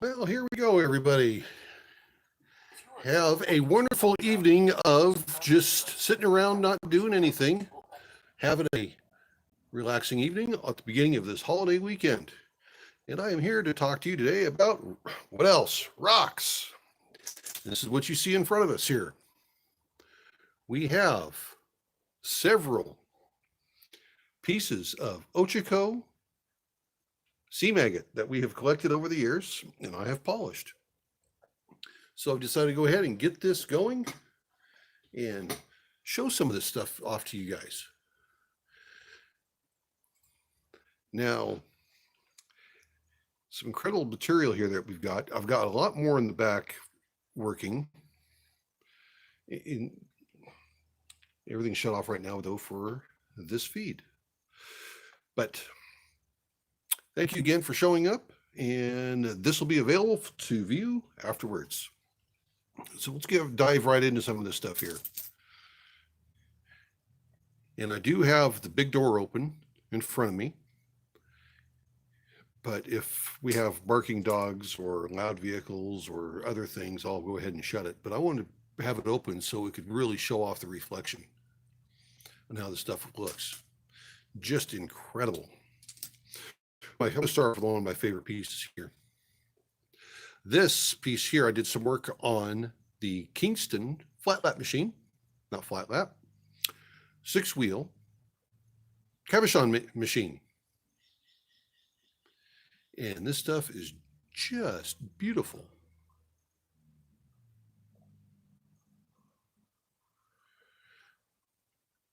Well, here we go, everybody. Have a wonderful evening of just sitting around not doing anything, having a relaxing evening at the beginning of this holiday weekend. And I am here to talk to you today about what else? Rocks. This is what you see in front of us here. We have several pieces of Ochoco Seam Agate that we have collected over the years and I have polished. So I've decided to go ahead and get this going and show some of this stuff off to you guys. Now, some incredible material here that we've got. I've got a lot more in the back working. Everything's shut off right now, though, for this feed. But thank you again for showing up, and this will be available to view afterwards. So let's dive right into some of this stuff here. And I do have the big door open in front of me. But if we have barking dogs or loud vehicles or other things, I'll go ahead and shut it. But I want to have it open so it could really show off the reflection and how the stuff looks. Just incredible. I'm going to start with one of my favorite pieces here. This piece here, I did some work on the Kingston flat lap machine, not flat lap, 6-wheel cabochon machine. And this stuff is just beautiful.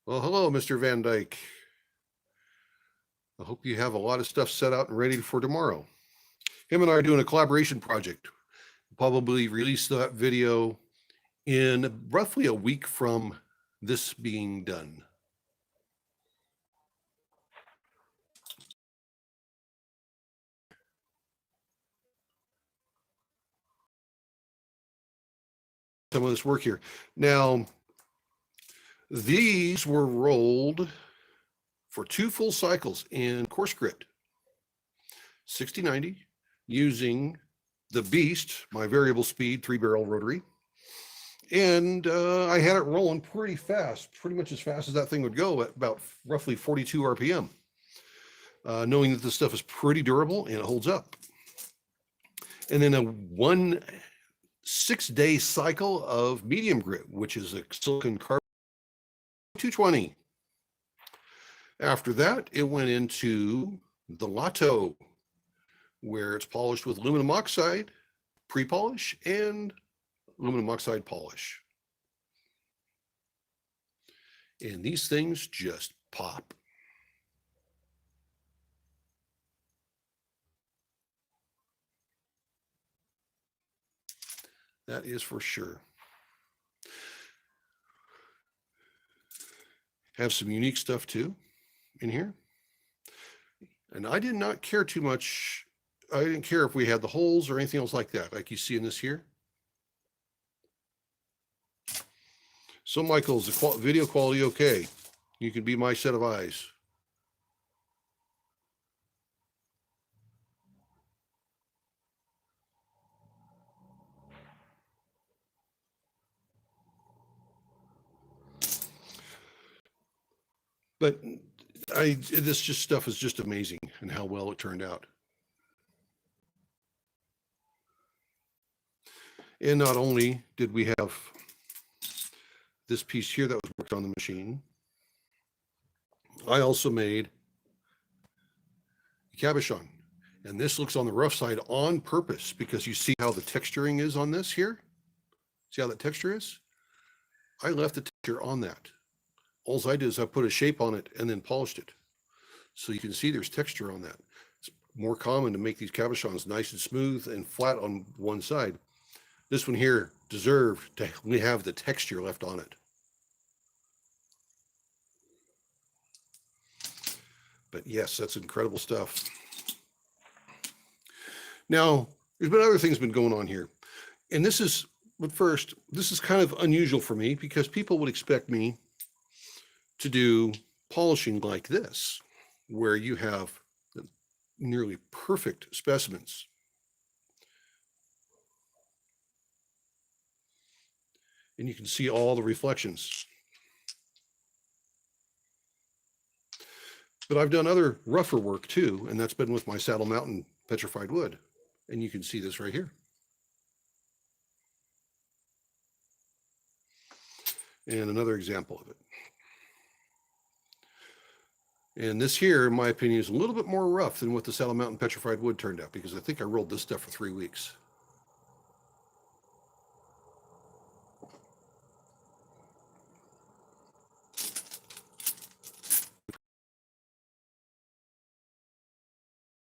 Well, hello, Mr. Van Dyke. I hope you have a lot of stuff set out and ready for tomorrow. Him and I are doing a collaboration project. We'll probably release that video in roughly a week from this being done. Some of this work here. Now, these were rolled for 2 full cycles in coarse grit, 60-90, using the Beast, my variable speed 3-barrel rotary. And I had it rolling pretty fast, pretty much as fast as that thing would go at about roughly 42 RPM, knowing that this stuff is pretty durable and it holds up. And then a 6-day cycle of medium grit, which is a silicon carbon 220. After that, it went into the Lotto, where it's polished with aluminum oxide, pre-polish, and aluminum oxide polish. And these things just pop. That is for sure. Have some unique stuff too in here. And I did not care too much. I didn't care if we had the holes or anything else like that, like you see in this here. So Michael's the video quality okay? You can be my set of eyes. But this stuff is just amazing and how well it turned out. And not only did we have this piece here that was worked on the machine, I also made a cabochon. And this looks on the rough side on purpose because you see how the texturing is on this here? See how that texture is? I left the texture on that. All I did is I put a shape on it and then polished it. So you can see there's texture on that. It's more common to make these cabochons nice and smooth and flat on one side. This one here deserved to have the texture left on it. But yes, that's incredible stuff. Now, there's been other things been going on here. And this is, but first, this is kind of unusual for me because people would expect me to do polishing like this, where you have nearly perfect specimens. and you can see all the reflections. But I've done other rougher work too, and that's been with my Saddle Mountain Petrified Wood. And you can see this right here. And another example of it. And this here, in my opinion, is a little bit more rough than what the Saddle Mountain Petrified Wood turned out, because I think I rolled this stuff for 3 weeks.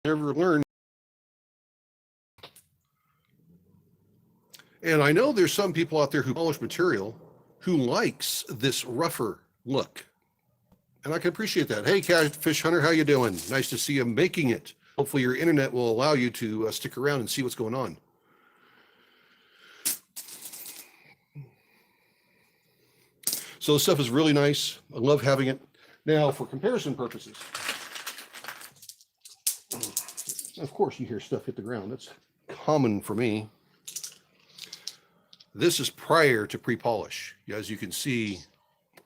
Never learned. And I know there's some people out there who polish material who likes this rougher look. And I can appreciate that. Hey, Catfish Hunter, how you doing? Nice to see you making it. Hopefully your internet will allow you to stick around and see what's going on. So this stuff is really nice. I love having it. Now, for comparison purposes, of course you hear stuff hit the ground. That's common for me. This is prior to pre-polish. As you can see,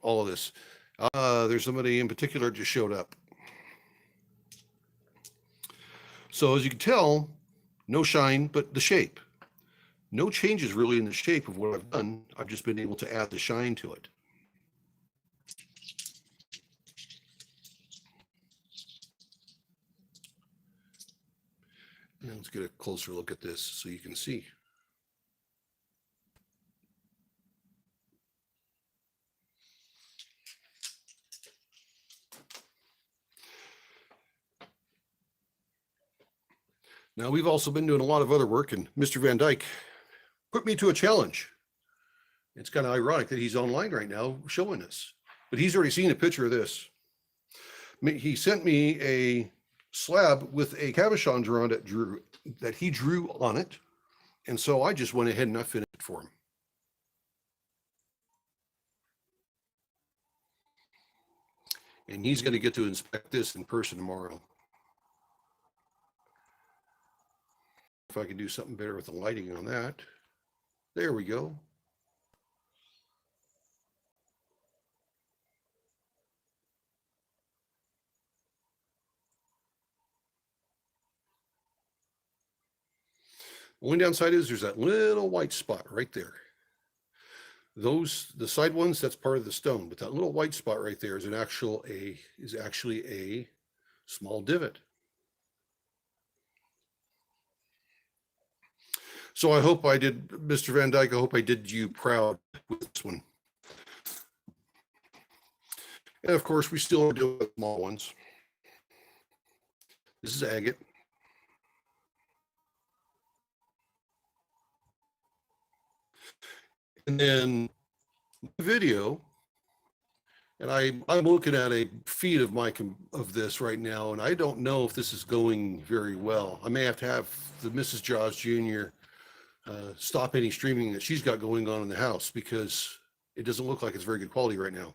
all of this. There's somebody in particular just showed up. So as you can tell, no shine, but the shape. No changes really in the shape of what I've done. I've just been able to add the shine to it. And let's get a closer look at this so you can see. Now, we've also been doing a lot of other work, and Mr. Van Dyke put me to a challenge. It's kind of ironic that he's online right now showing us, but he's already seen a picture of this. He sent me a slab with a cabochon drawn that he drew on it, and so I just went ahead and I finished it for him. And he's going to get to inspect this in person tomorrow. If I could do something better with the lighting on that. There we go. The only downside is there's that little white spot right there. The side ones, that's part of the stone, but that little white spot right there is actually a small divot. So I hope I did, Mr. Van Dyke, I hope I did you proud with this one. And of course, we still are doing small ones. This is agate. And then the video, and I'm looking at a feed of this right now, and I don't know if this is going very well. I may have to have the Mrs. Jaws Jr. Stop any streaming that she's got going on in the house, because it doesn't look like it's very good quality right now.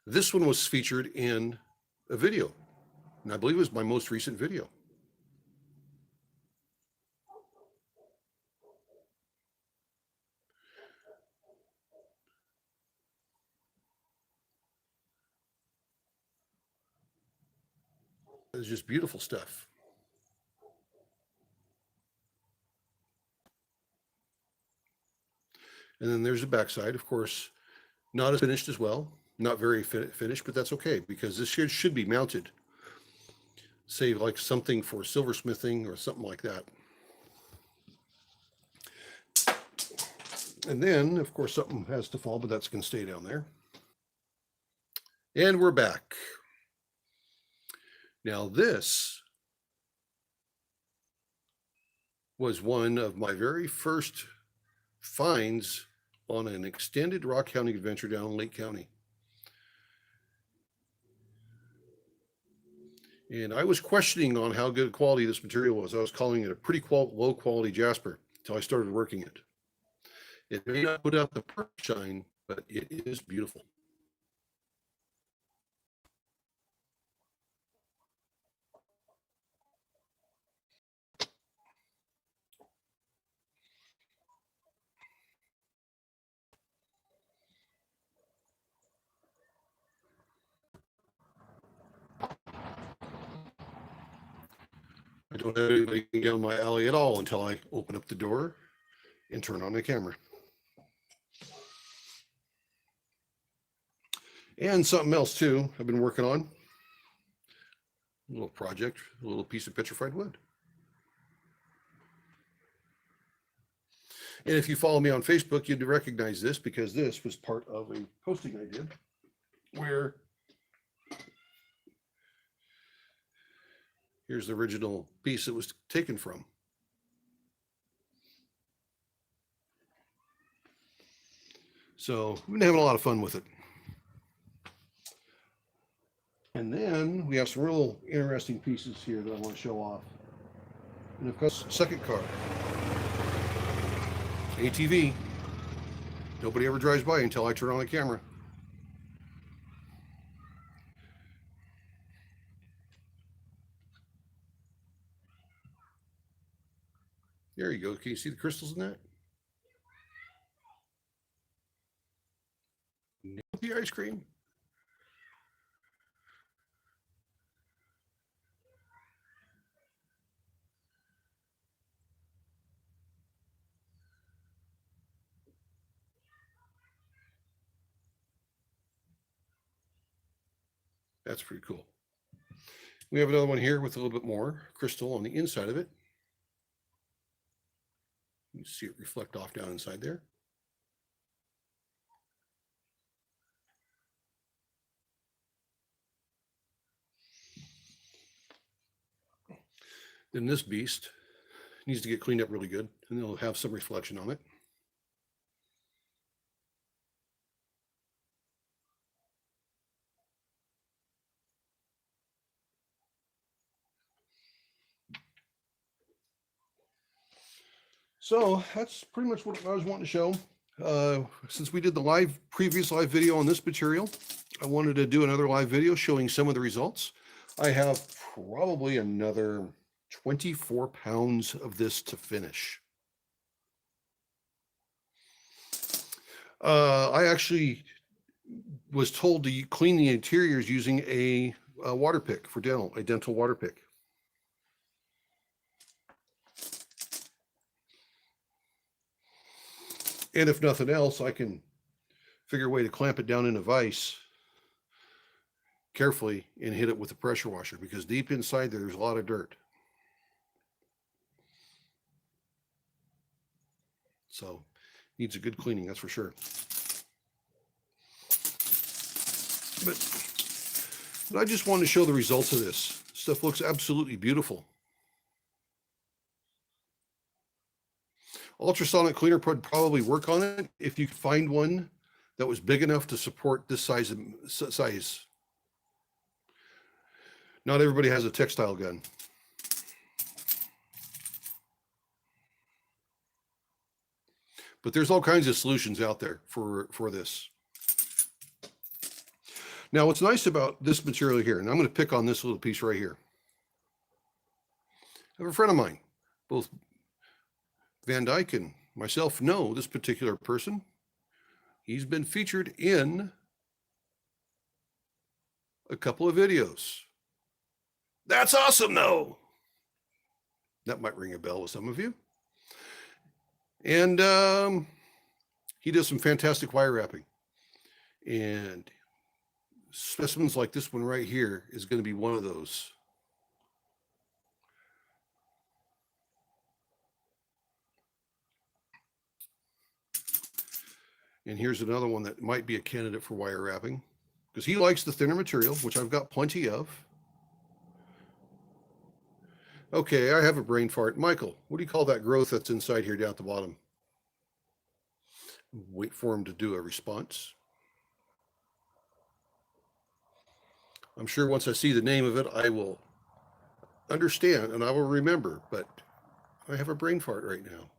This one was featured in a video, and I believe it was my most recent video. It's just beautiful stuff. And then there's the backside, of course, not as finished as well, not very finished, but that's okay, because this here should be mounted, say like something for silversmithing or something like that. And then, of course, something has to fall, but that's going to stay down there. And we're back. Now, this was one of my very first finds on an extended rock county adventure down in Lake County. And I was questioning on how good quality this material was. I was calling it a pretty low quality jasper until I started working it. It may not put out the perfect shine, but it is beautiful. don't have anybody down my alley at all until I open up the door and turn on the camera. And something else too, I've been working on a little project, a little piece of petrified wood. And if you follow me on Facebook, you'd recognize this because this was part of a posting I did where here's the original piece it was taken from. So we've been having a lot of fun with it. And then we have some real interesting pieces here that I want to show off. And of course, second car. ATV. Nobody ever drives by until I turn on the camera. There you go. Can you see the crystals in that? The ice cream. That's pretty cool. We have another one here with a little bit more crystal on the inside of it. You see it reflect off down inside there. Then this beast needs to get cleaned up really good, and it'll have some reflection on it. So that's pretty much what I was wanting to show. Since we did the previous live video on this material, I wanted to do another live video showing some of the results. I have probably another 24 pounds of this to finish. I actually was told to clean the interiors using a water pick for a dental water pick. And if nothing else, I can figure a way to clamp it down in a vise carefully and hit it with a pressure washer, because deep inside there's a lot of dirt. So needs a good cleaning, that's for sure. But I just wanted to show the results of this. Stuff looks absolutely beautiful. Ultrasonic cleaner would probably work on it if you find one that was big enough to support this size. Not everybody has a textile gun. But there's all kinds of solutions out there for this. Now, what's nice about this material here, and I'm going to pick on this little piece right here. I have a friend of mine, both Van Dyke and myself know this particular person. He's been featured in a couple of videos. That's awesome, though. That might ring a bell with some of you. And he does some fantastic wire wrapping. And specimens like this one right here is going to be one of those. And here's another one that might be a candidate for wire wrapping, because he likes the thinner material, which I've got plenty of. Okay, I have a brain fart. Michael, what do you call that growth that's inside here down at the bottom? Wait for him to do a response. I'm sure once I see the name of it, I will understand and I will remember, but I have a brain fart right now.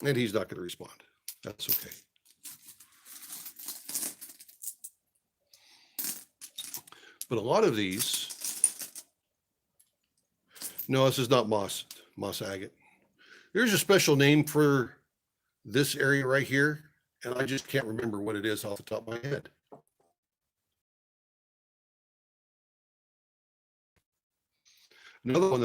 And he's not going to respond. That's okay. But a lot of these, no, this is not moss agate. There's a special name for this area right here, and I just can't remember what it is off the top of my head. Another one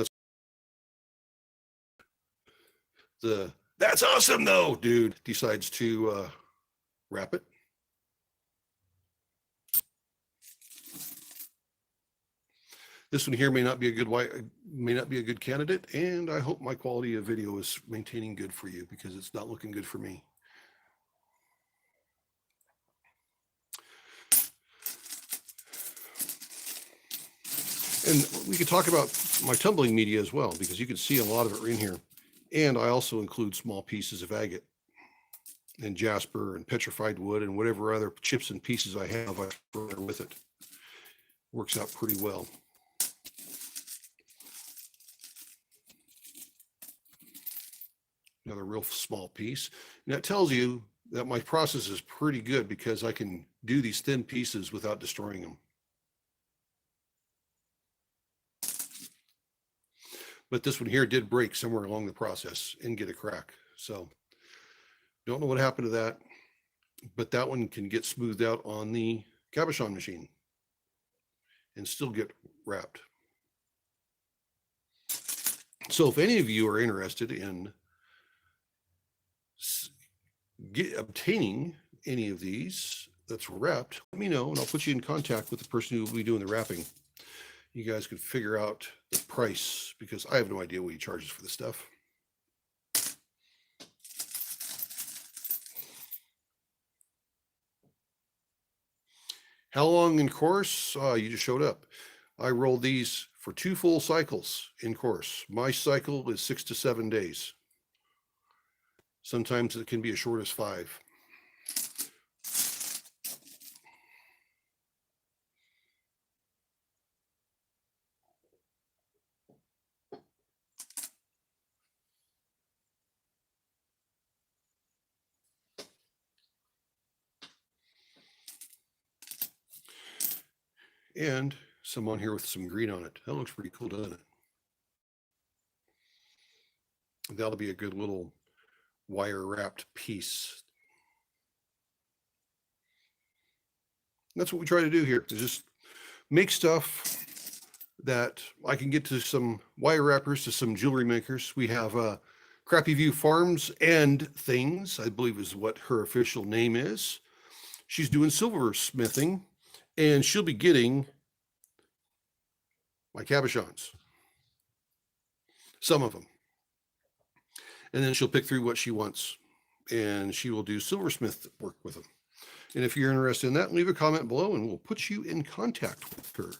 that's awesome though, dude decides to wrap it. This one here may not be a good candidate, and I hope my quality of video is maintaining good for you because it's not looking good for me. And we could talk about my tumbling media as well, because you can see a lot of it in here. And I also include small pieces of agate and jasper and petrified wood and whatever other chips and pieces I have, I throw there with it. Works out pretty well. Another real small piece. And that tells you that my process is pretty good because I can do these thin pieces without destroying them. But this one here did break somewhere along the process and get a crack. So don't know what happened to that, but that one can get smoothed out on the cabochon machine and still get wrapped. So if any of you are interested in obtaining any of these that's wrapped, let me know and I'll put you in contact with the person who will be doing the wrapping. You guys can figure out the price because I have no idea what he charges for this stuff. How long in course? You just showed up. I rolled these for 2 full cycles in course. My cycle is 6 to 7 days. Sometimes it can be as short as 5. And some on here with some green on it. That looks pretty cool, doesn't it? That'll be a good little wire wrapped piece. That's what we try to do here, is just make stuff that I can get to some wire wrappers, to some jewelry makers. We have Crappy View Farms and Things, I believe is what her official name is. She's doing silversmithing, and she'll be getting my cabochons, some of them. And then she'll pick through what she wants, and she will do silversmith work with them. And if you're interested in that, leave a comment below and we'll put you in contact with her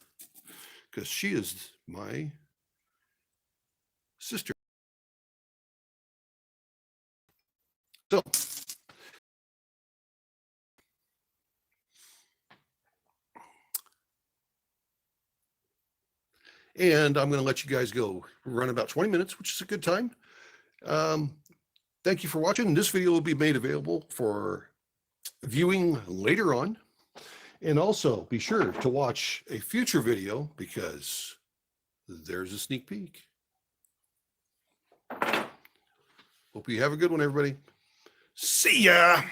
because she is my sister. So, and I'm going to let you guys go. We're running about 20 minutes, which is a good time. Thank you for watching. This video will be made available for viewing later on. And also be sure to watch a future video because there's a sneak peek. Hope you have a good one, everybody. See ya.